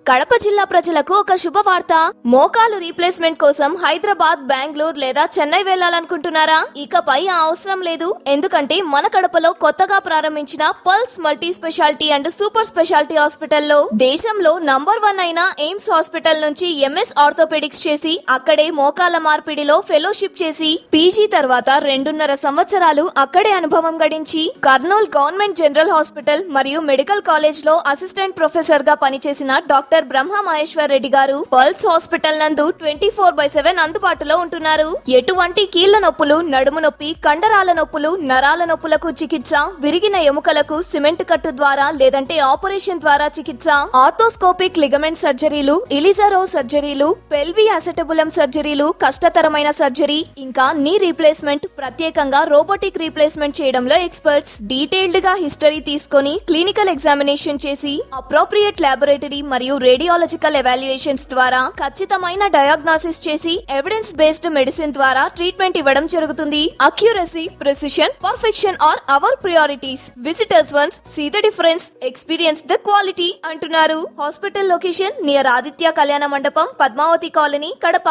కడప జిల్లా ప్రజలకు ఒక శుభవార్త. మోకాలు రీప్లేస్మెంట్ కోసం హైదరాబాద్, బెంగళూరు లేదా చెన్నై వెళ్లాలనుకుంటున్నారా? ఇకపై ఆ అవసరం లేదు. ఎందుకంటే మన కడపలో కొత్తగా ప్రారంభించిన pulse multi speciality and super speciality హాస్పిటల్లో దేశంలో నంబర్ 1 అయిన ఎయిమ్స్ హాస్పిటల్ నుంచి ఎంఎస్ ఆర్థోపెడిక్స్ చేసి అక్కడే మోకాల మార్పిడిలో ఫెలోషిప్ చేసి పీజీ తర్వాత 2.5 సంవత్సరాలు అక్కడే అనుభవం గడించి కర్నూలు గవర్నమెంట్ జనరల్ హాస్పిటల్ మరియు మెడికల్ కాలేజ్ లో అసిస్టెంట్ ప్రొఫెసర్ గా పనిచేసిన డాక్టర్ బ్రహ్మ మహేశ్వర్ రెడ్డి గారు పల్స్ హాస్పిటల్ నందు 24/7 అందుబాటులో ఉంటున్నారు. ఎటువంటి కీళ్ల నొప్పులు, నడుము నొప్పి, కండరాల నొప్పులు, నరాల నొప్పులకు చికిత్స, విరిగిన ఎముకలకు సిమెంట్ కట్టు ద్వారా లేదంటే ఆపరేషన్ ద్వారా చికిత్స, ఆర్థోస్కోపిక్ లిగమెంట్ సర్జరీలు, ఇలిజరో సర్జరీలు, పెల్వి అసెటబులం సర్జరీలు, కష్టతరమైన సర్జరీ, ఇంకా నీ రీప్లేస్మెంట్, ప్రత్యేకంగా రోబోటిక్ రీప్లేస్మెంట్ చేయడంలో ఎక్స్పర్ట్స్. డీటెయిల్డ్ గా హిస్టరీ తీసుకొని క్లినికల్ ఎగ్జామినేషన్ చేసి అప్రోప్రియేట్ ల్యాబొరేటరీ మరియు రేడియాలజికల్ ఎవాల్యుయేషన్స్ ద్వారా ఖచ్చితమైన డయాగ్నోసిస్ చేసి ఎవిడెన్స్ బేస్డ్ మెడిసిన్ ద్వారా ట్రీట్మెంట్ ఇవ్వడం జరుగుతుంది. Accuracy, precision, perfection are our priorities. Visitors once see the difference, experience the quality అంటున్నారు. Hospital location near Aditya Kalyana Mandapam, Padmavati colony, Kadapa.